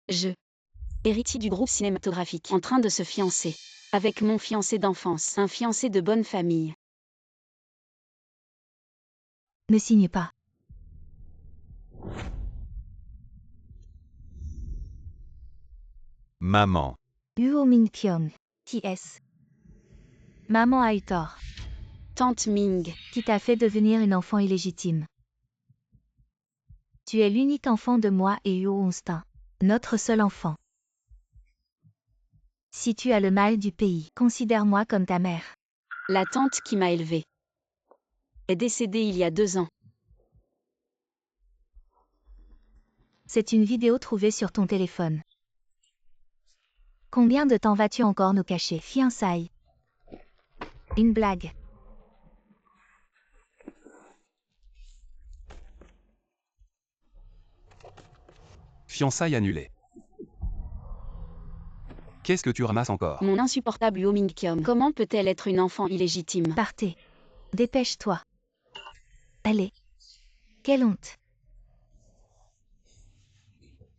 Je, héritier du groupe cinématographique, en train de se fiancer. Avec mon fiancé d'enfance, un fiancé de bonne famille. Ne signe pas. Maman. Yoo Min-kyung. T.S. Maman a eu tort. Tante Ming. Qui t'a fait devenir une enfant illégitime. Tu es l'unique enfant de moi et Yoo Onstin. Notre seul enfant. Si tu as le mal du pays, considère-moi comme ta mère. La tante qui m'a élevée est décédée il y a 2 ans. C'est une vidéo trouvée sur ton téléphone. Combien de temps vas-tu encore nous cacher, fiançailles? Une blague. Fiançailles annulées. Qu'est-ce que tu ramasses encore? Mon insupportable Yoo Min-kyung. Comment peut-elle être une enfant illégitime? Partez. Dépêche-toi. Allez. Quelle honte.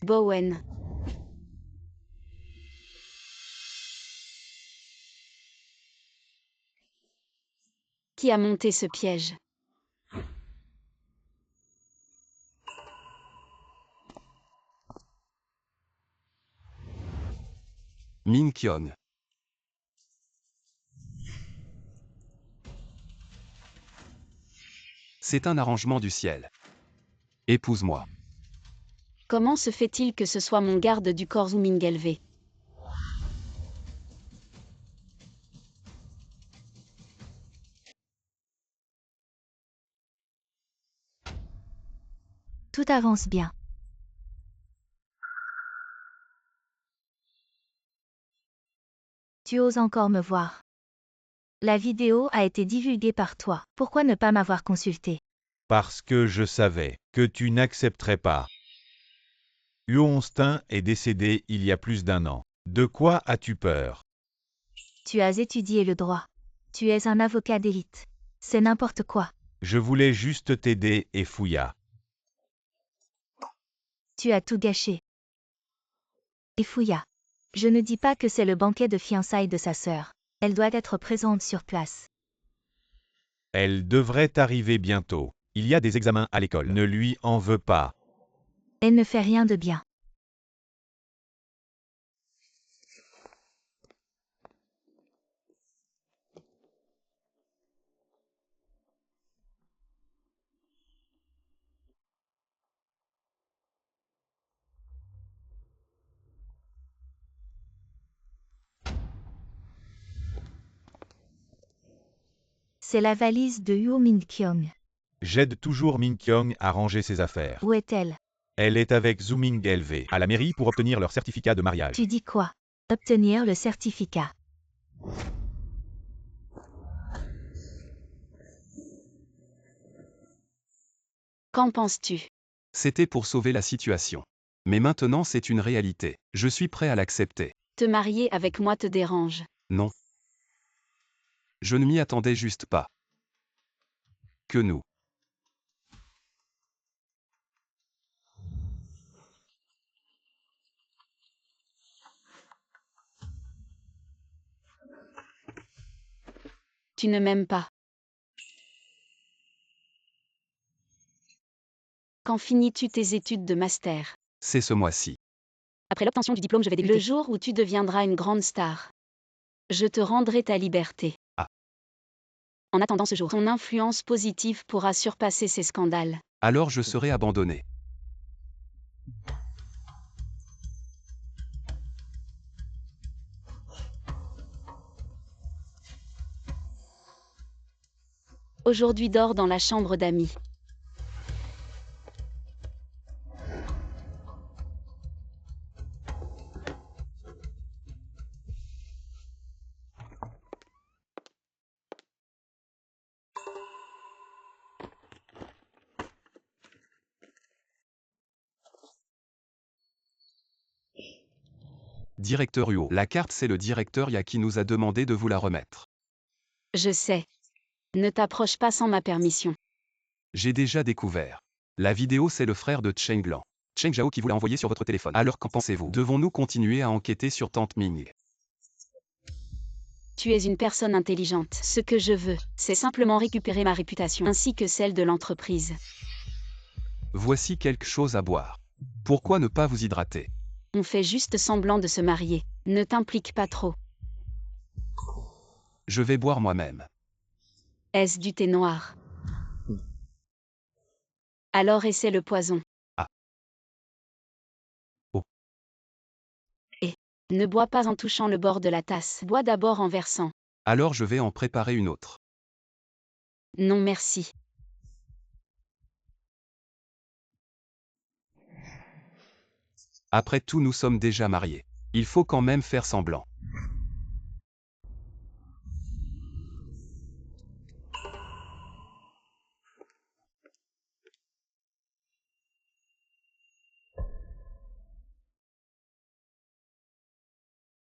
Bowen. Qui a monté ce piège? Min-kyung. C'est un arrangement du ciel. Épouse-moi. Comment se fait-il que ce soit mon garde du corps Zoo Ming élevé? Tout avance bien. Tu oses encore me voir. La vidéo a été divulguée par toi. Pourquoi ne pas m'avoir consulté? Parce que je savais que tu n'accepterais pas. Yoo Onstin est décédé il y a plus d'1 an. De quoi as-tu peur? Tu as étudié le droit. Tu es un avocat d'élite. C'est n'importe quoi. Je voulais juste t'aider et fouilla. Tu as tout gâché. Et fouilla. Je ne dis pas que c'est le banquet de fiançailles de sa sœur. Elle doit être présente sur place. Elle devrait arriver bientôt. Il y a des examens à l'école. Ne lui en veux pas. Elle ne fait rien de bien. C'est la valise de Yoo Min-kyung. J'aide toujours Min-kyung à ranger ses affaires. Où est-elle? Elle est avec Zoo Ming élevé à la mairie pour obtenir leur certificat de mariage. Tu dis quoi? Obtenir le certificat. Qu'en penses-tu? C'était pour sauver la situation. Mais maintenant c'est une réalité. Je suis prêt à l'accepter. Te marier avec moi te dérange? Non. Je ne m'y attendais juste pas. Que nous. Tu ne m'aimes pas. Quand finis-tu tes études de master? C'est ce mois-ci. Après l'obtention du diplôme, je vais débuter. Le jour où tu deviendras une grande star. Je te rendrai ta liberté. Ah. En attendant ce jour, ton influence positive pourra surpasser ces scandales. Alors je serai abandonné. Aujourd'hui dors dans la chambre d'amis. Directeur Huo. La carte c'est le directeur Ya qui nous a demandé de vous la remettre. Je sais. Ne t'approche pas sans ma permission. J'ai déjà découvert. La vidéo c'est le frère de Cheng Lan. Cheng Zhao qui vous l'a envoyé sur votre téléphone. Alors qu'en pensez-vous? Devons-nous continuer à enquêter sur Tante Ming? Tu es une personne intelligente. Ce que je veux, c'est simplement récupérer ma réputation, ainsi que celle de l'entreprise. Voici quelque chose à boire. Pourquoi ne pas vous hydrater? On fait juste semblant de se marier. Ne t'implique pas trop. Je vais boire moi-même. Est-ce du thé noir? Alors essaie le poison. Ah. Oh. Et ne bois pas en touchant le bord de la tasse. Bois d'abord en versant. Alors je vais en préparer une autre. Non merci. Après tout, nous sommes déjà mariés. Il faut quand même faire semblant.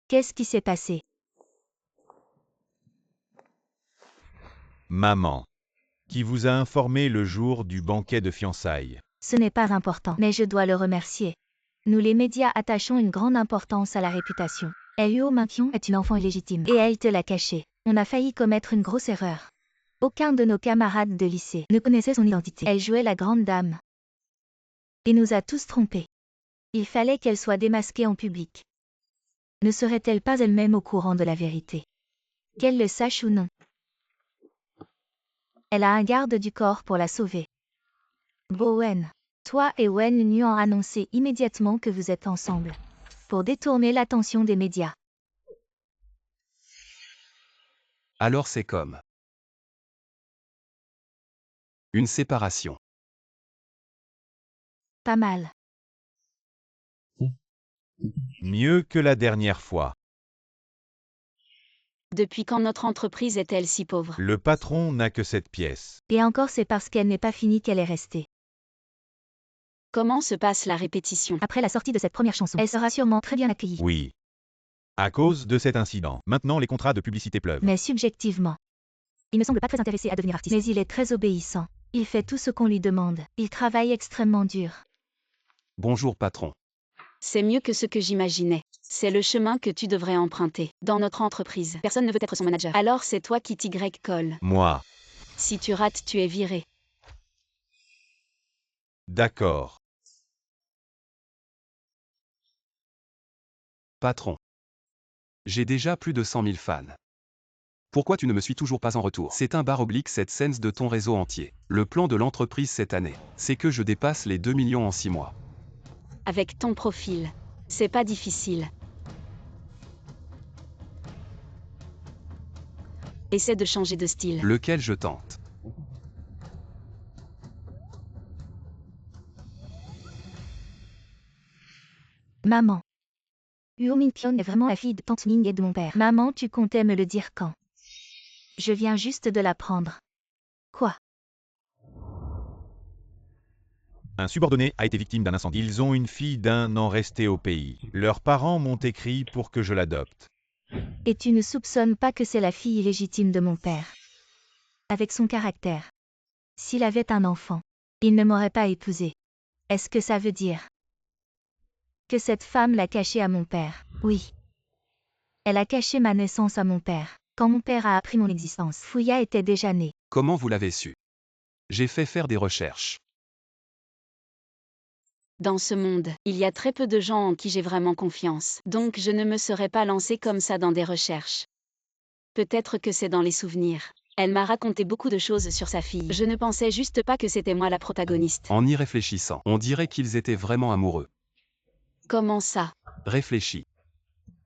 Qu'est-ce qui s'est passé? Maman. Qui vous a informé le jour du banquet de fiançailles. Ce n'est pas important, mais je dois le remercier. Nous les médias attachons une grande importance à la réputation. Luo Minqion est une enfant illégitime et elle te l'a caché. On a failli commettre une grosse erreur. Aucun de nos camarades de lycée ne connaissait son identité. Elle jouait la grande dame. Et nous a tous trompés. Il fallait qu'elle soit démasquée en public. Ne serait-elle pas elle-même au courant de la vérité? Qu'elle le sache ou non. Elle a un garde du corps pour la sauver. Bowen. Toi et Wen Nuan annoncez immédiatement que vous êtes ensemble. Pour détourner l'attention des médias. Alors c'est comme une séparation. Pas mal. Mieux que la dernière fois. Depuis quand notre entreprise est-elle si pauvre? Le patron n'a que cette pièce. Et encore c'est parce qu'elle n'est pas finie qu'elle est restée. Comment se passe la répétition? Après la sortie de cette première chanson, elle sera sûrement très bien accueillie. Oui. À cause de cet incident, maintenant les contrats de publicité pleuvent. Mais subjectivement. Il ne semble pas très intéressé à devenir artiste. Mais il est très obéissant. Il fait tout ce qu'on lui demande. Il travaille extrêmement dur. Bonjour patron. C'est mieux que ce que j'imaginais. C'est le chemin que tu devrais emprunter. Dans notre entreprise, personne ne veut être son manager. Alors c'est toi qui t'y colle. Moi. Si tu rates, tu es viré. D'accord. Patron. J'ai déjà plus de 100 000 fans. Pourquoi tu ne me suis toujours pas en retour? C'est un /7 de ton réseau entier. Le plan de l'entreprise cette année, c'est que je dépasse les 2 millions en 6 mois. Avec ton profil, c'est pas difficile. Essaie de changer de style. Lequel je tente? Maman. Luo Minqion est vraiment la fille de Tante Ming et de mon père. Maman, tu comptais me le dire quand? Je viens juste de l'apprendre. Quoi? Un subordonné a été victime d'un incendie. Ils ont une fille d'1 an restée au pays. Leurs parents m'ont écrit pour que je l'adopte. Et tu ne soupçonnes pas que c'est la fille illégitime de mon père? Avec son caractère. S'il avait un enfant, il ne m'aurait pas épousée. Est-ce que ça veut dire que cette femme l'a caché à mon père? Oui. Elle a caché ma naissance à mon père. Quand mon père a appris mon existence, Fouya était déjà née. Comment vous l'avez su? J'ai fait faire des recherches. Dans ce monde, il y a très peu de gens en qui j'ai vraiment confiance. Donc je ne me serais pas lancée comme ça dans des recherches. Peut-être que c'est dans les souvenirs. Elle m'a raconté beaucoup de choses sur sa fille. Je ne pensais juste pas que c'était moi la protagoniste. En y réfléchissant, on dirait qu'ils étaient vraiment amoureux. Comment ça? Réfléchis.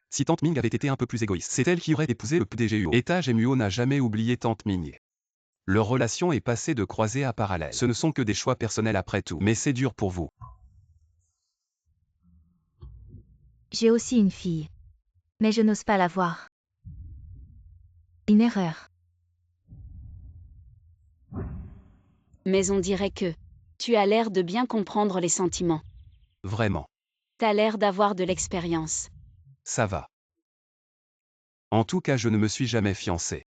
Si Tante Ming avait été un peu plus égoïste, c'est elle qui aurait épousé le PDG Huo. Et Ta Muo n'a jamais oublié Tante Ming. Leur relation est passée de croisée à parallèle. Ce ne sont que des choix personnels après tout, mais c'est dur pour vous. J'ai aussi une fille. Mais je n'ose pas la voir. Une erreur. Mais on dirait que tu as l'air de bien comprendre les sentiments. Vraiment. T'as l'air d'avoir de l'expérience. Ça va. En tout cas, je ne me suis jamais fiancé.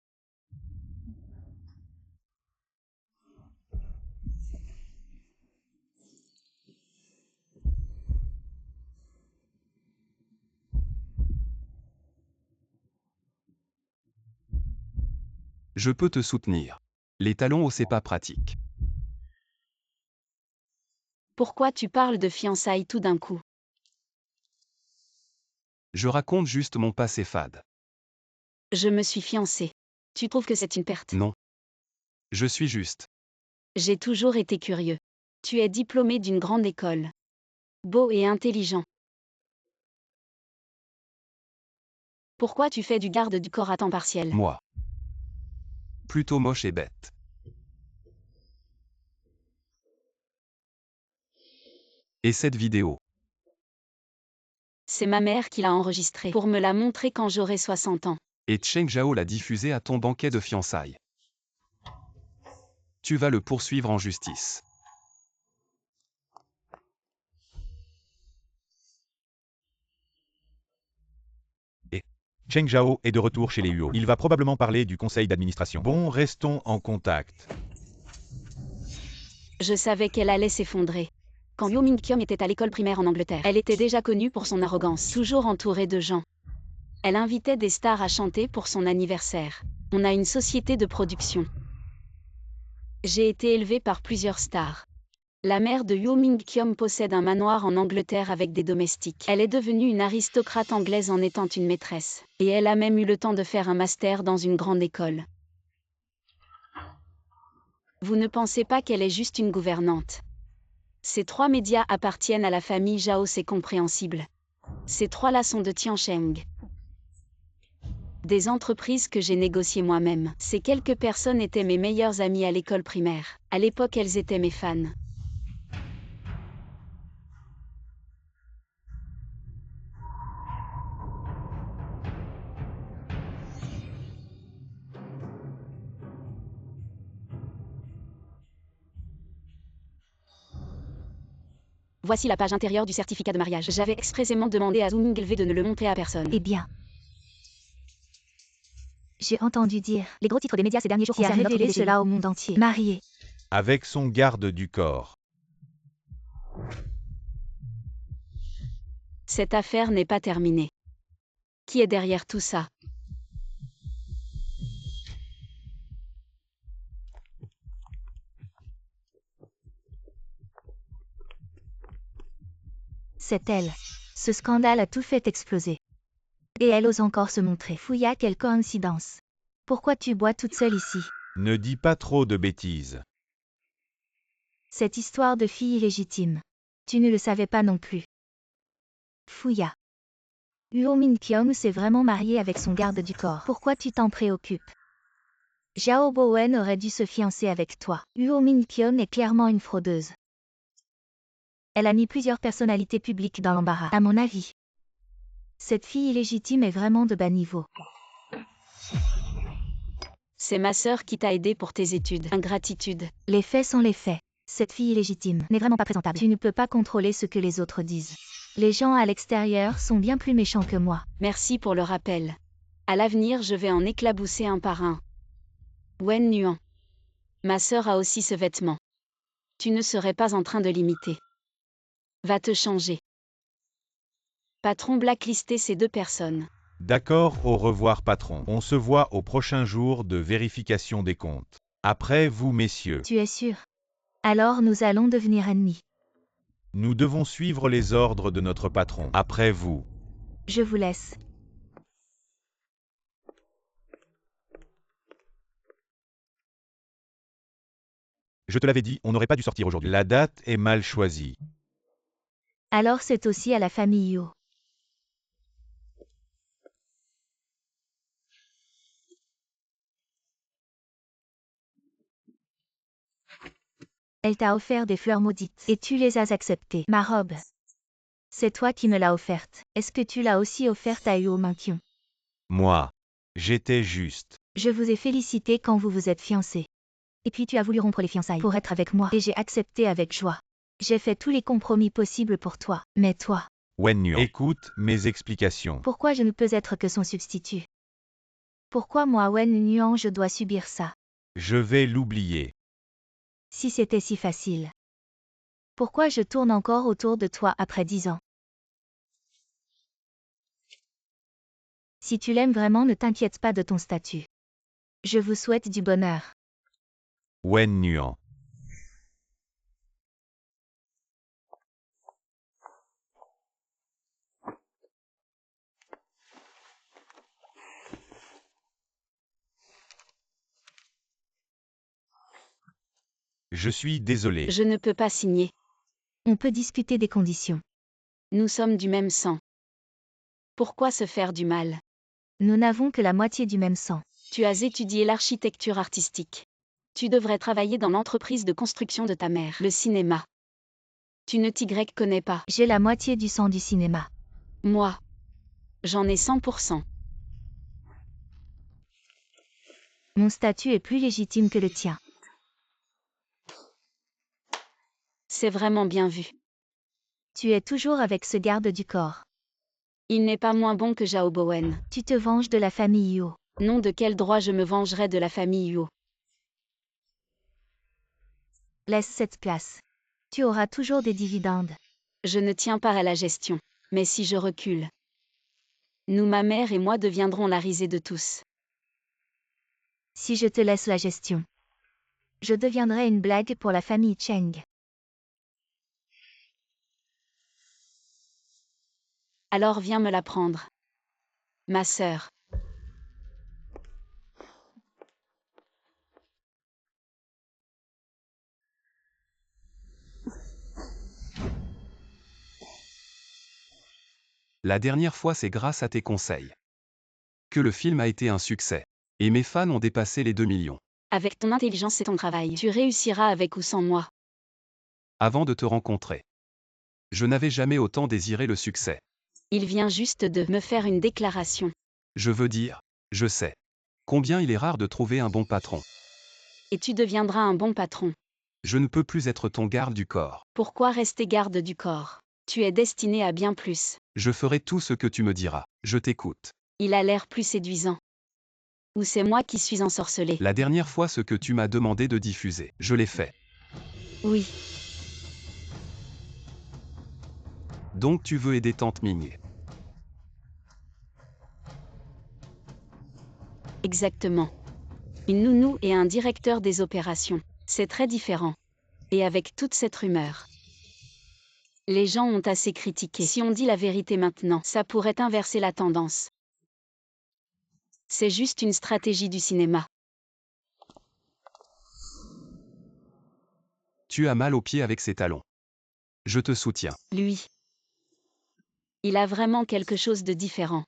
Je peux te soutenir. Les talons hauts c'est pas pratique. Pourquoi tu parles de fiançailles tout d'un coup? Je raconte juste mon passé fade. Je me suis fiancée. Tu trouves que c'est une perte? Non. Je suis juste. J'ai toujours été curieux. Tu es diplômé d'une grande école. Beau et intelligent. Pourquoi tu fais du garde du corps à temps partiel? Moi. Plutôt moche et bête. Et cette vidéo? C'est ma mère qui l'a enregistrée pour me la montrer quand j'aurai 60 ans. Et Cheng Zhao l'a diffusée à ton banquet de fiançailles. Tu vas le poursuivre en justice. Cheng Zhao est de retour chez les Huo. Il va probablement parler du conseil d'administration. Bon, restons en contact. Je savais qu'elle allait s'effondrer. Quand Yo Min-kyung était à l'école primaire en Angleterre, elle était déjà connue pour son arrogance, toujours entourée de gens. Elle invitait des stars à chanter pour son anniversaire. On a une société de production. J'ai été élevée par plusieurs stars. La mère de Yo Min-kyung possède un manoir en Angleterre avec des domestiques. Elle est devenue une aristocrate anglaise en étant une maîtresse. Et elle a même eu le temps de faire un master dans une grande école. Vous ne pensez pas qu'elle est juste une gouvernante? Ces 3 médias appartiennent à la famille Zhao, c'est compréhensible. Ces 3-là sont de Tiancheng. Des entreprises que j'ai négociées moi-même. Ces quelques personnes étaient mes meilleures amies à l'école primaire. À l'époque, elles étaient mes fans. Voici la page intérieure du certificat de mariage. J'avais expressément demandé à Zhu Mingleve de ne le montrer à personne. Eh bien. J'ai entendu dire, les gros titres des médias ces derniers jours qui a révélé cela au monde entier. Marié. Avec son garde du corps. Cette affaire n'est pas terminée. Qui est derrière tout ça? C'est elle. Ce scandale a tout fait exploser. Et elle ose encore se montrer. Fouilla, quelle coïncidence. Pourquoi tu bois toute seule ici? Ne dis pas trop de bêtises. Cette histoire de fille illégitime. Tu ne le savais pas non plus. Fouilla. Yo Min-kyung s'est vraiment marié avec son garde du corps. Pourquoi tu t'en préoccupes? Zhao Bowen aurait dû se fiancer avec toi. Yo Min-kyung est clairement une fraudeuse. Elle a mis plusieurs personnalités publiques dans l'embarras, à mon avis. Cette fille illégitime est vraiment de bas niveau. C'est ma sœur qui t'a aidé pour tes études. Ingratitude. Les faits sont les faits. Cette fille illégitime n'est vraiment pas présentable. Tu ne peux pas contrôler ce que les autres disent. Les gens à l'extérieur sont bien plus méchants que moi. Merci pour le rappel. À l'avenir, je vais en éclabousser un par un. Wen Nuan. Ma sœur a aussi ce vêtement. Tu ne serais pas en train de l'imiter. Va te changer. Patron blacklisté ces 2 personnes. D'accord, au revoir patron. On se voit au prochain jour de vérification des comptes. Après vous messieurs. Tu es sûr? Alors nous allons devenir ennemis. Nous devons suivre les ordres de notre patron. Après vous. Je vous laisse. Je te l'avais dit, on n'aurait pas dû sortir aujourd'hui. La date est mal choisie. Alors c'est aussi à la famille Yo. Elle t'a offert des fleurs maudites. Et tu les as acceptées. Ma robe. C'est toi qui me l'as offerte. Est-ce que tu l'as aussi offerte à Yo Min-kyung? Moi. J'étais juste. Je vous ai félicité quand vous vous êtes fiancés. Et puis tu as voulu rompre les fiançailles pour être avec moi. Et j'ai accepté avec joie. J'ai fait tous les compromis possibles pour toi. Mais toi, Wen Nuan. Écoute mes explications. pourquoi je ne peux être que son substitut? Pourquoi moi Wen Nuan je dois subir ça? Je vais l'oublier. Si c'était si facile. Pourquoi je tourne encore autour de toi après 10 ans? Si tu l'aimes vraiment, ne t'inquiète pas de ton statut. Je vous souhaite du bonheur. Wen Nuan. Je suis désolé. Je ne peux pas signer. On peut discuter des conditions. Nous sommes du même sang. Pourquoi se faire du mal? Nous n'avons que la moitié du même sang. Tu as étudié l'architecture artistique. Tu devrais travailler dans l'entreprise de construction de ta mère, le cinéma. Tu ne t'y connais pas. J'ai la moitié du sang du cinéma. Moi, j'en ai 100%. Mon statut est plus légitime que le tien. C'est vraiment bien vu. Tu es toujours avec ce garde du corps. Il n'est pas moins bon que Zhao Bowen. Tu te venges de la famille Yuo. Non, de quel droit je me vengerais de la famille Yuo? Laisse cette place. Tu auras toujours des dividendes. Je ne tiens pas à la gestion. Mais si je recule, nous, ma mère et moi, deviendrons la risée de tous. Si je te laisse la gestion, je deviendrai une blague pour la famille Cheng. Alors viens me la prendre. Ma sœur. La dernière fois, c'est grâce à tes conseils que le film a été un succès. Et mes fans ont dépassé les 2 millions. Avec ton intelligence et ton travail, tu réussiras avec ou sans moi. Avant de te rencontrer, je n'avais jamais autant désiré le succès. Il vient juste de me faire une déclaration. Je veux dire, je sais combien il est rare de trouver un bon patron. Et tu deviendras un bon patron. Je ne peux plus être ton garde du corps. Pourquoi rester garde du corps? Tu es destiné à bien plus. Je ferai tout ce que tu me diras. Je t'écoute. Il a l'air plus séduisant. Ou c'est moi qui suis ensorcelée? La dernière fois, ce que tu m'as demandé de diffuser, je l'ai fait. Oui. Donc tu veux aider Tante Ming. Exactement. Une nounou et un directeur des opérations. C'est très différent. Et avec toute cette rumeur, les gens ont assez critiqué. Si on dit la vérité maintenant, ça pourrait inverser la tendance. C'est juste une stratégie du cinéma. Tu as mal aux pieds avec ces talons. Je te soutiens. Lui. Il a vraiment quelque chose de différent.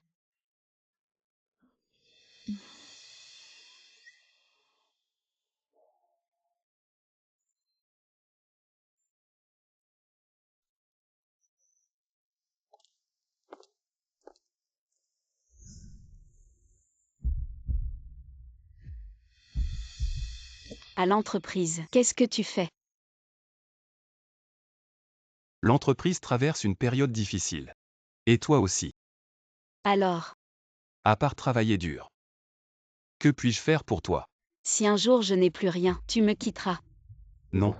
À l'entreprise, qu'est-ce que tu fais? L'entreprise traverse une période difficile. Et toi aussi. Alors, À part travailler dur. Que puis-je faire pour toi? si un jour je n'ai plus rien, tu me quitteras. Non.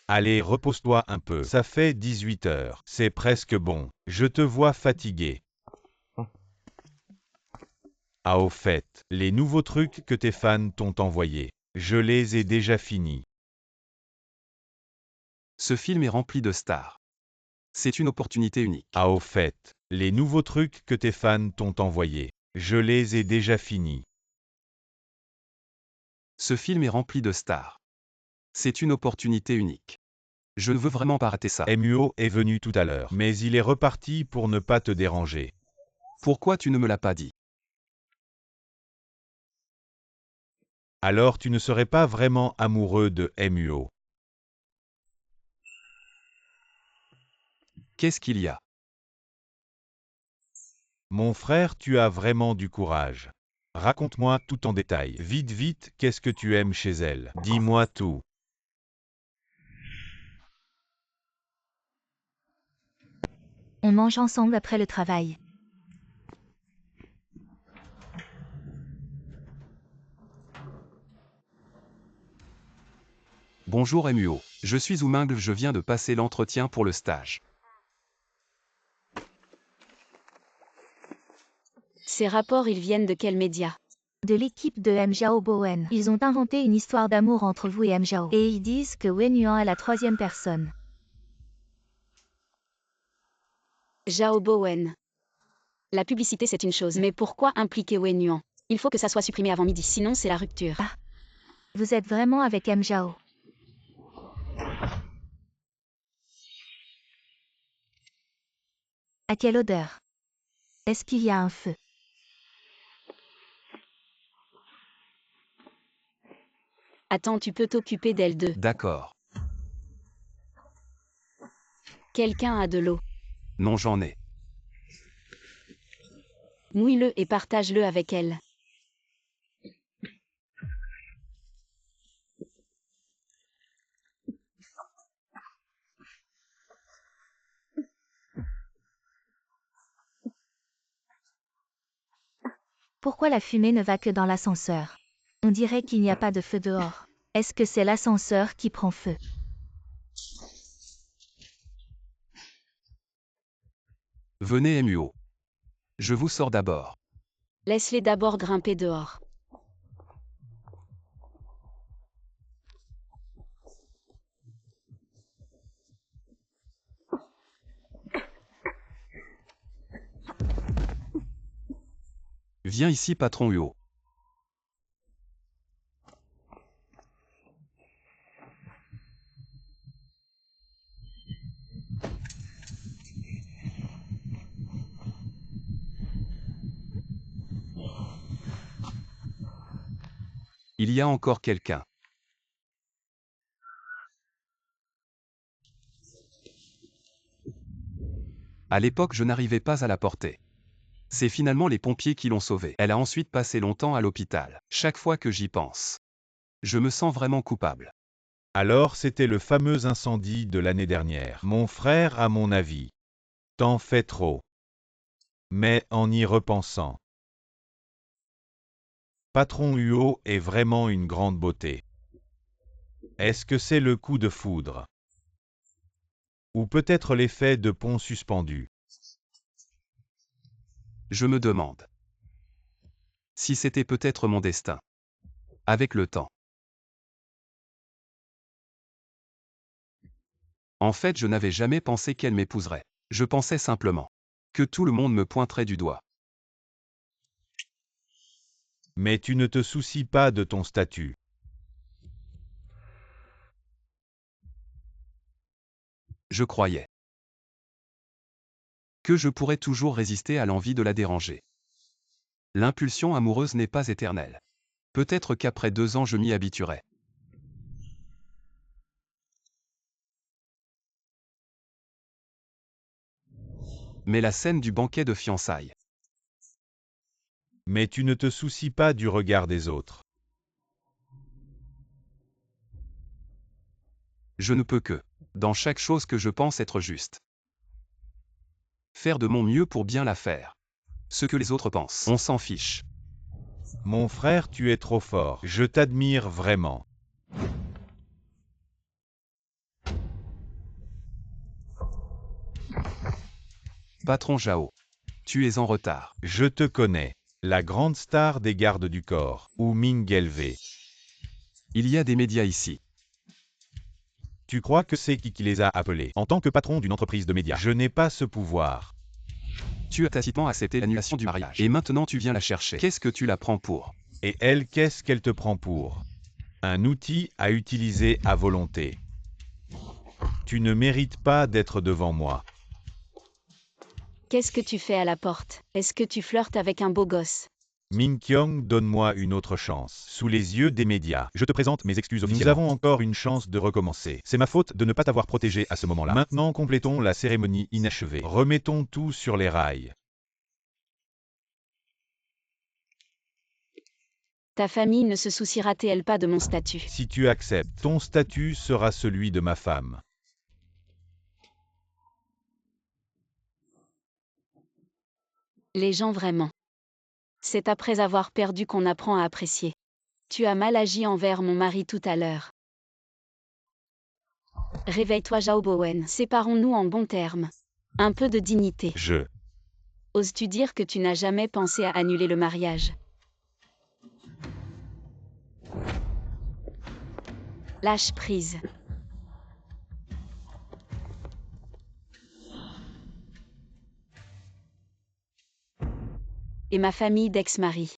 Allez, repose-toi un peu. Ça fait 18 heures. C'est presque bon. Je te vois fatigué. Ah, au fait, les nouveaux trucs que tes fans t'ont envoyés, je les ai déjà finis. Ce film est rempli de stars. C'est une opportunité unique. Ah, au fait, les nouveaux trucs que tes fans t'ont envoyés, je les ai déjà finis. Ce film est rempli de stars. C'est une opportunité unique. Je ne veux vraiment pas rater ça. MUO est venu tout à l'heure, mais il est reparti pour ne pas te déranger. Pourquoi tu ne me l'as pas dit? Alors tu ne serais pas vraiment amoureux de MUO. Qu'est-ce qu'il y a? Mon frère, tu as vraiment du courage. Raconte-moi tout en détail. Vite, vite, qu'est-ce que tu aimes chez elle? Dis-moi tout. On mange ensemble après le travail. Bonjour MUO, je suis Oumingle, je viens de passer l'entretien pour le stage. Ces rapports, ils viennent de quel média? De l'équipe de M. Zhao Bowen. Ils ont inventé une histoire d'amour entre vous et M. Zhao. Et ils disent que Wen Yuan est la troisième personne. Zhao Bowen. La publicité, c'est une chose, mais pourquoi impliquer Wen Yuan? Il faut que ça soit supprimé avant midi, sinon c'est la rupture. Ah. Vous êtes vraiment avec M. Zhao? À quelle odeur? Est-ce qu'il y a un feu? Attends, tu peux t'occuper d'elle deux. D'accord. Quelqu'un a de l'eau. Non, j'en ai. Mouille-le et partage-le avec elle. Pourquoi la fumée ne va que dans l'ascenseur? On dirait qu'il n'y a pas de feu dehors. Est-ce que c'est l'ascenseur qui prend feu? Venez MUO. Je vous sors d'abord. Laisse-les d'abord grimper dehors. Viens ici patron UO. Il y a encore quelqu'un. À l'époque, je n'arrivais pas à la porter. C'est finalement les pompiers qui l'ont sauvée. Elle a ensuite passé longtemps à l'hôpital. Chaque fois que j'y pense, je me sens vraiment coupable. Alors c'était le fameux incendie de l'année dernière. Mon frère, à mon avis, t'en fais trop. Mais en y repensant, Patron Huo est vraiment une grande beauté. Est-ce que c'est le coup de foudre? Ou peut-être l'effet de pont suspendu? Je me demande si c'était peut-être mon destin. Avec le temps. En fait, je n'avais jamais pensé qu'elle m'épouserait. Je pensais simplement que tout le monde me pointerait du doigt. Mais tu ne te soucies pas de ton statut. Je croyais que je pourrais toujours résister à l'envie de la déranger. L'impulsion amoureuse n'est pas éternelle. Peut-être qu'après 2 ans je m'y habituerai. Mais la scène du banquet de fiançailles. Mais tu ne te soucies pas du regard des autres. Je ne peux que, dans chaque chose que je pense être juste, faire de mon mieux pour bien la faire. Ce que les autres pensent, on s'en fiche. Mon frère, tu es trop fort. Je t'admire vraiment. Patron Zhao, tu es en retard. Je te connais. La grande star des gardes du corps, ou Ming Gelve. Il y a des médias ici. Tu crois que c'est qui les a appelés? En tant que patron d'une entreprise de médias, je n'ai pas ce pouvoir. Tu as tacitement accepté l'annulation du mariage. Et maintenant tu viens la chercher. Qu'est-ce que tu la prends pour? Et elle, qu'est-ce qu'elle te prend pour? Un outil à utiliser à volonté. Tu ne mérites pas d'être devant moi. Qu'est-ce que tu fais à la porte? Est-ce que tu flirtes avec un beau gosse? Min Kyung, donne-moi une autre chance. Sous les yeux des médias, je te présente mes excuses officiellement. Nous avons encore une chance de recommencer. C'est ma faute de ne pas t'avoir protégé à ce moment-là. Maintenant, complétons la cérémonie inachevée. Remettons tout sur les rails. Ta famille ne se souciera-t-elle pas de mon statut? Si tu acceptes, ton statut sera celui de ma femme. Les gens vraiment. C'est après avoir perdu qu'on apprend à apprécier. Tu as mal agi envers mon mari tout à l'heure. Réveille-toi Zhao Bowen, séparons-nous en bons termes. Un peu de dignité. Oses-tu dire que tu n'as jamais pensé à annuler le mariage? Lâche prise. Et ma famille d'ex-mari.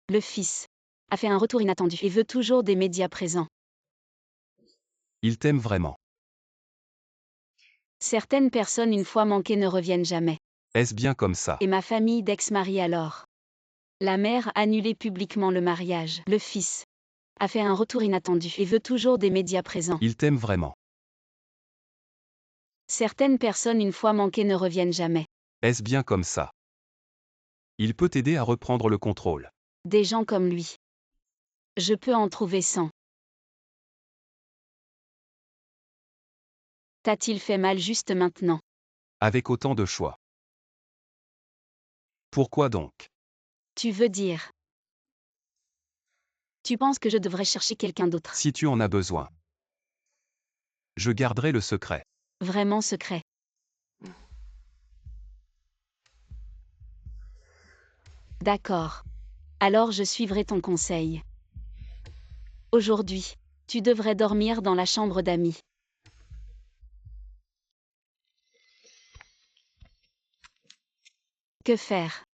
Le fils a fait un retour inattendu et veut toujours des médias présents. Il t'aime vraiment. Certaines personnes une fois manquées ne reviennent jamais. Est-ce bien comme ça? Et ma famille d'ex-mari alors? La mère a annulé publiquement le mariage. Le fils a fait un retour inattendu et veut toujours des médias présents. Il t'aime vraiment. Certaines personnes une fois manquées ne reviennent jamais. Est-ce bien comme ça? Il peut t'aider à reprendre le contrôle. Des gens comme lui. Je peux en trouver 100. T'a-t-il fait mal juste maintenant? Avec autant de choix. Pourquoi donc? Tu veux dire? Tu penses que je devrais chercher quelqu'un d'autre? Si tu en as besoin. Je garderai le secret. Vraiment secret. D'accord. Alors je suivrai ton conseil. Aujourd'hui, tu devrais dormir dans la chambre d'amis. Que faire?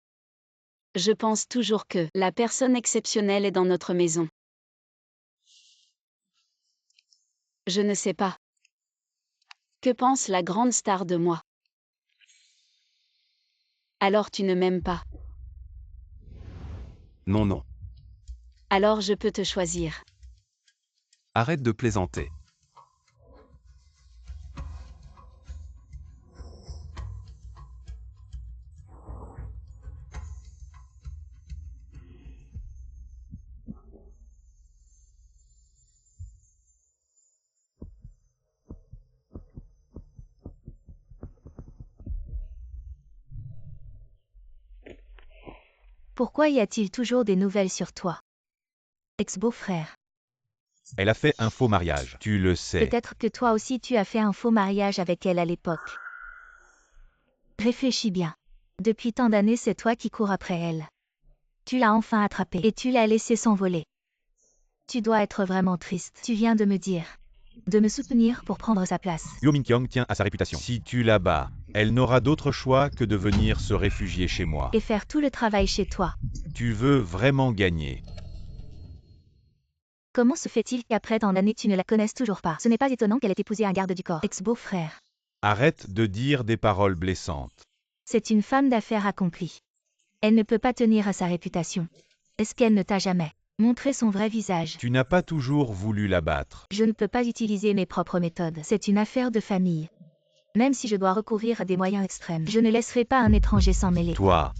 Je pense toujours que la personne exceptionnelle est dans notre maison. Je ne sais pas. Que pense la grande star de moi? Alors tu ne m'aimes pas. Non, non. Alors je peux te choisir. Arrête de plaisanter. Pourquoi y a-t-il toujours des nouvelles sur toi? Ex-beau-frère. Elle a fait un faux mariage. Tu le sais. Peut-être que toi aussi tu as fait un faux mariage avec elle à l'époque. Réfléchis bien. Depuis tant d'années, c'est toi qui cours après elle. Tu l'as enfin attrapée et tu l'as laissée s'envoler. Tu dois être vraiment triste. Tu viens de me dire. De me soutenir pour prendre sa place. Huo Minkyong tient à sa réputation. Si tu la bats, elle n'aura d'autre choix que de venir se réfugier chez moi. Et faire tout le travail chez toi. Tu veux vraiment gagner. Comment se fait-il qu'après tant d'années tu ne la connaisses toujours pas? Ce n'est pas étonnant qu'elle ait épousé un garde du corps. Ex-beau-frère. Arrête de dire des paroles blessantes. C'est une femme d'affaires accomplie. Elle ne peut pas tenir à sa réputation. Est-ce qu'elle ne t'a jamais montré son vrai visage? Tu n'as pas toujours voulu la battre. Je ne peux pas utiliser mes propres méthodes. C'est une affaire de famille. Même si je dois recourir à des moyens extrêmes, je ne laisserai pas un étranger s'en mêler. Toi,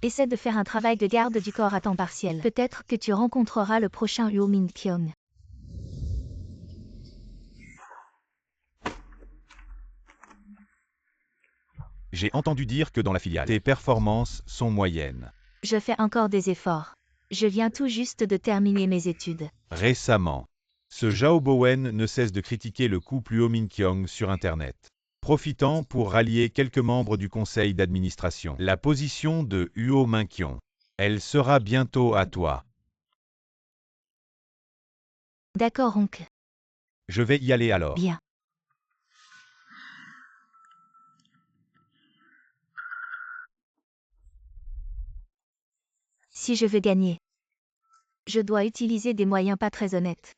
Essaie de faire un travail de garde du corps à temps partiel. Peut-être que tu rencontreras le prochain Huo Minkyong. j'ai entendu dire que dans la filiale, tes performances sont moyennes. Je fais encore des efforts. Je viens tout juste de terminer mes études. Récemment, ce Zhao Bowen ne cesse de critiquer le couple Huo Minkyong sur Internet, profitant pour rallier quelques membres du conseil d'administration. La position de Huo Minkyong, elle sera bientôt à toi. D'accord, oncle. Je vais y aller alors. Bien. Si je veux gagner, je dois utiliser des moyens pas très honnêtes.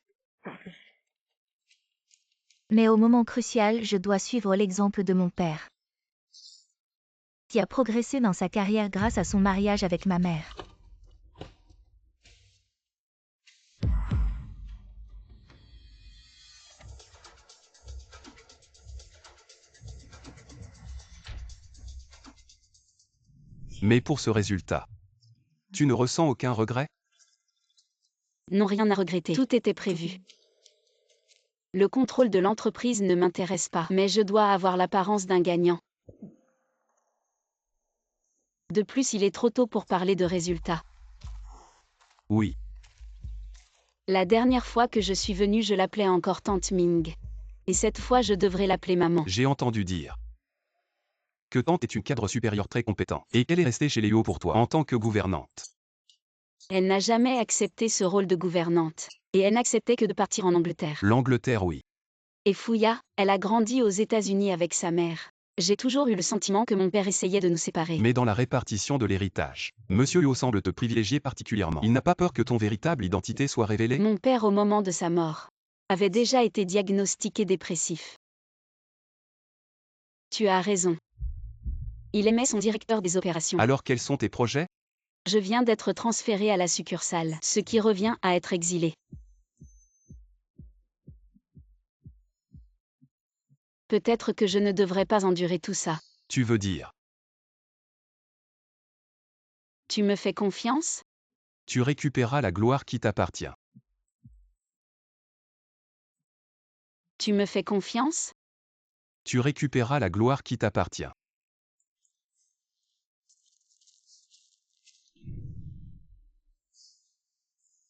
Mais au moment crucial, je dois suivre l'exemple de mon père, qui a progressé dans sa carrière grâce à son mariage avec ma mère. Mais pour ce résultat, tu ne ressens aucun regret? Non, rien à regretter. Tout était prévu. Le contrôle de l'entreprise ne m'intéresse pas, mais je dois avoir l'apparence d'un gagnant. De plus, il est trop tôt pour parler de résultats. Oui. La dernière fois que je suis venue, je l'appelais encore Tante Ming. Et cette fois, je devrais l'appeler maman. J'ai entendu dire que Tante est une cadre supérieure très compétent et qu'elle est restée chez les Huo pour toi en tant que gouvernante. Elle n'a jamais accepté ce rôle de gouvernante. Et elle n'acceptait que de partir en Angleterre. L'Angleterre, oui. Et Fouya, elle a grandi aux États-Unis avec sa mère. J'ai toujours eu le sentiment que mon père essayait de nous séparer. Mais dans la répartition de l'héritage, Monsieur Huo semble te privilégier particulièrement. Il n'a pas peur que ton véritable identité soit révélée? Mon père, au moment de sa mort, avait déjà été diagnostiqué dépressif. Tu as raison. Il aimait son directeur des opérations. Alors quels sont tes projets? Je viens d'être transféré à la succursale, ce qui revient à être exilé. Peut-être que je ne devrais pas endurer tout ça. Tu veux dire, Tu me fais confiance? tu récupéreras la gloire qui t'appartient. Tu me fais confiance? Tu récupéreras la gloire qui t'appartient.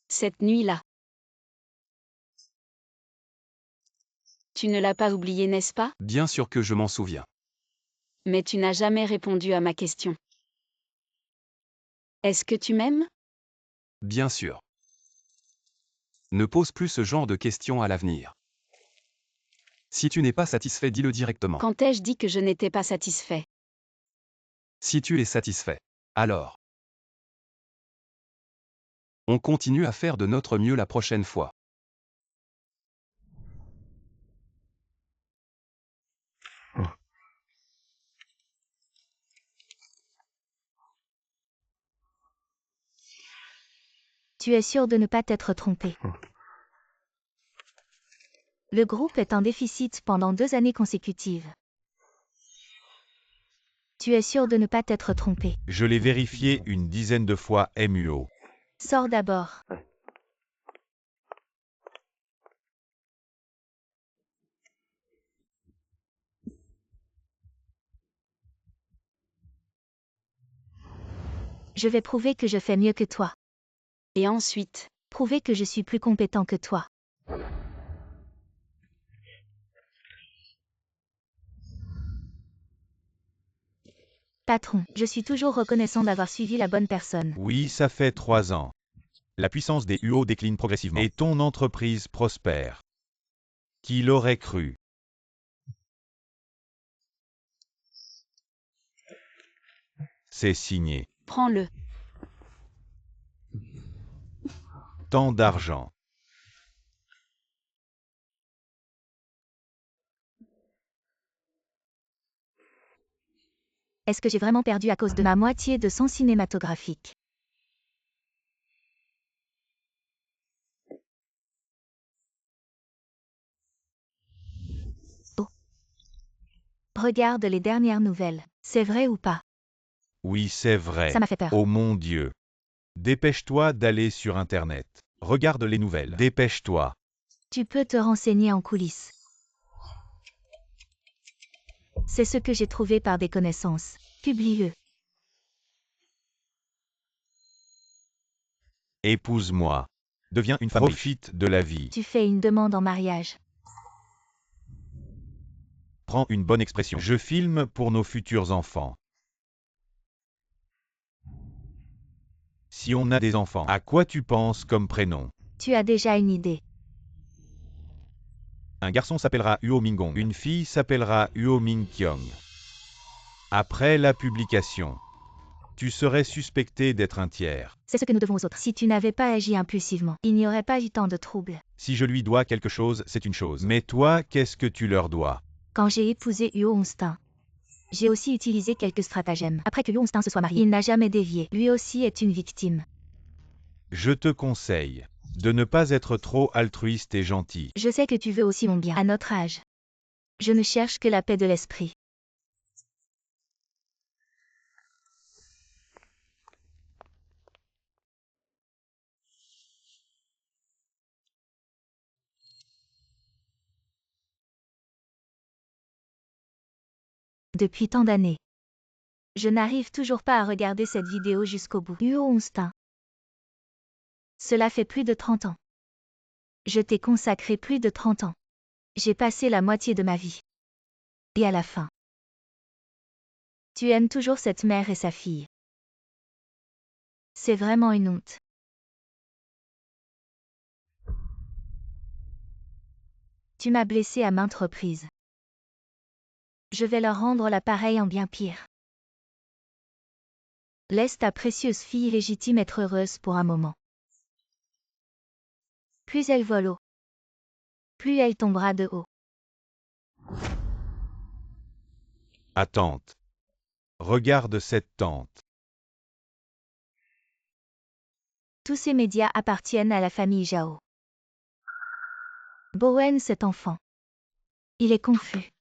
Cette nuit-là. Tu ne l'as pas oublié, n'est-ce pas? Bien sûr que je m'en souviens. Mais tu n'as jamais répondu à ma question. Est-ce que tu m'aimes? Bien sûr. Ne pose plus ce genre de questions à l'avenir. Si tu n'es pas satisfait, dis-le directement. Quand ai-je dit que je n'étais pas satisfait? Si tu es satisfait, alors on continue à faire de notre mieux la prochaine fois. Tu es sûr de ne pas t'être trompé. Le groupe est en déficit pendant 2 années consécutives. Tu es sûr de ne pas t'être trompé. Je l'ai vérifié une dizaine de fois, MUO. Sors d'abord. Je vais prouver que je fais mieux que toi. Et ensuite, Prouver que je suis plus compétent que toi. Patron, je suis toujours reconnaissant d'avoir suivi la bonne personne. Oui, ça fait 3 ans. La puissance des UO décline progressivement. Et ton entreprise prospère. Qui l'aurait cru? C'est signé. prends-le. Tant d'argent. Est-ce que j'ai vraiment perdu à cause de ma moitié de son cinématographique? Oh. Regarde les dernières nouvelles. C'est vrai ou pas? Oui, c'est vrai. Ça m'a fait peur. Oh mon Dieu. Dépêche-toi d'aller sur Internet. Regarde les nouvelles. Dépêche-toi. Tu peux te renseigner en coulisses. C'est ce que j'ai trouvé par des connaissances. Publie-le. Épouse-moi. Deviens une femme. Profite de la vie. Tu fais une demande en mariage. Prends une bonne expression. Je filme pour nos futurs enfants. Si on a des enfants, à quoi tu penses comme prénom? Tu as déjà une idée. Un garçon s'appellera Huo Mingong. Une fille s'appellera Huo Mingqiong. Après la publication, tu serais suspecté d'être un tiers. C'est ce que nous devons aux autres. Si tu n'avais pas agi impulsivement, il n'y aurait pas eu tant de troubles. Si je lui dois quelque chose, c'est une chose. Mais toi, qu'est-ce que tu leur dois? Quand j'ai épousé Huo Onstin, j'ai aussi utilisé quelques stratagèmes. Après que Huo Onstin se soit marié, il n'a jamais dévié. Lui aussi est une victime. Je te conseille de ne pas être trop altruiste et gentil. Je sais que tu veux aussi mon bien. À notre âge, je ne cherche que la paix de l'esprit. Depuis tant d'années, je n'arrive toujours pas à regarder cette vidéo jusqu'au bout. Huo Onstin. Cela fait plus de 30 ans. Je t'ai consacré plus de 30 ans. J'ai passé la moitié de ma vie. Et à la fin, tu aimes toujours cette mère et sa fille. C'est vraiment une honte. Tu m'as blessé à maintes reprises. Je vais leur rendre la pareille en bien pire. Laisse ta précieuse fille légitime être heureuse pour un moment. Plus elle vole haut, plus elle tombera de haut. Attente. Regarde cette tente. Tous ces médias appartiennent à la famille Zhao. Bowen, cet enfant. Il est confus.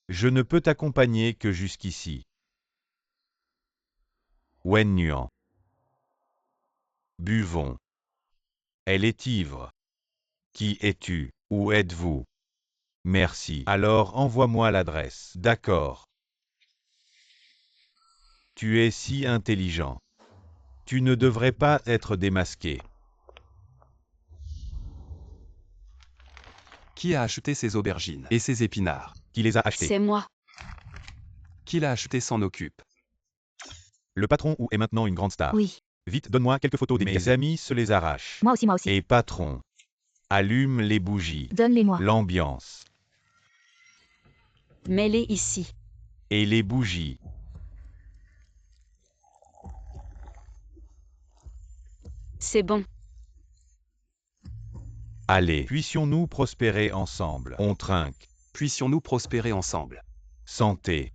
Je ne peux t'accompagner que jusqu'ici. Wen Nuan. Buvons. Elle est ivre. Qui es-tu? Où êtes-vous? Merci. Alors envoie-moi l'adresse. D'accord. Tu es si intelligent. Tu ne devrais pas être démasqué. Qui a acheté ces aubergines et ces épinards? Qui les a achetés? C'est moi. Qui l'a acheté s'en occupe. Le patron ou est maintenant une grande star? Oui. Vite, donne-moi quelques photos des Mes amis se les arrachent. Moi aussi. Et patron, allume les bougies. Donne-les-moi. L'ambiance. Mets-les ici. Et les bougies. C'est bon. Allez, puissions-nous prospérer ensemble. On trinque. Puissions-nous prospérer ensemble. Santé.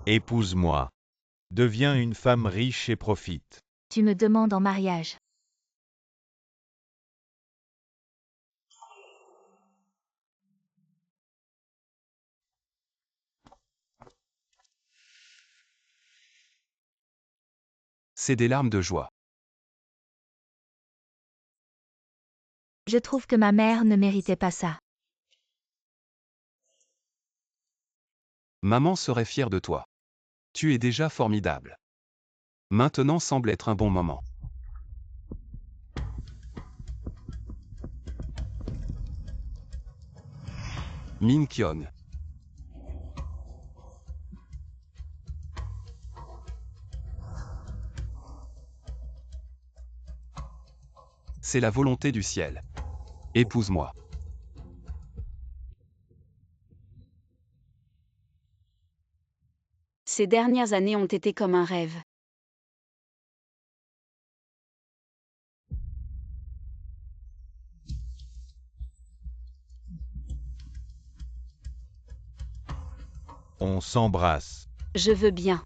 Épouse-moi. Deviens une femme riche et profite. Tu me demandes en mariage. C'est des larmes de joie. Je trouve que ma mère ne méritait pas ça. Maman serait fière de toi. Tu es déjà formidable. Maintenant semble être un bon moment. Min Kyung. C'est la volonté du ciel. Épouse-moi. Ces dernières années ont été comme un rêve. On s'embrasse. Je veux bien.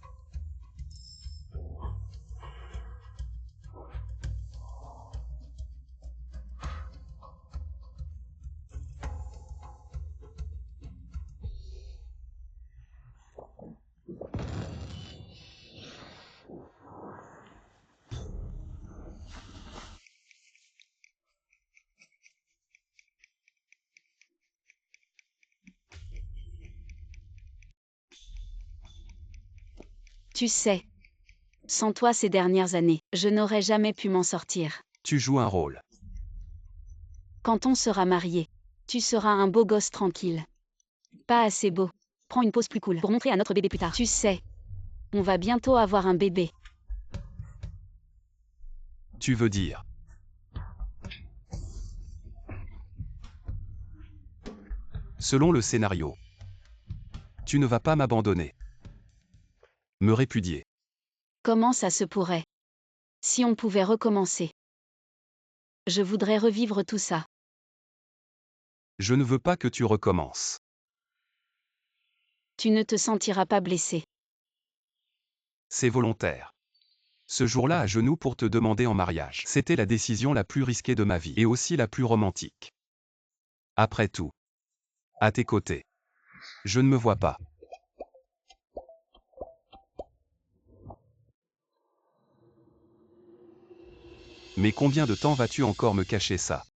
Tu sais, sans toi ces dernières années, je n'aurais jamais pu m'en sortir. Tu joues un rôle. Quand on sera marié, tu seras un beau gosse tranquille. Pas assez beau. Prends une pause plus cool pour montrer à notre bébé plus tard. Tu sais, on va bientôt avoir un bébé. Tu veux dire. Selon le scénario. Tu ne vas pas m'abandonner. Me répudier. Comment ça se pourrait? Si on pouvait recommencer. Je voudrais revivre tout ça. Je ne veux pas que tu recommences. Tu ne te sentiras pas blessé. C'est volontaire. Ce jour-là à genoux pour te demander en mariage. C'était la décision la plus risquée de ma vie et aussi la plus romantique. Après tout. À tes côtés. Je ne me vois pas. Mais combien de temps vas-tu encore me cacher ça?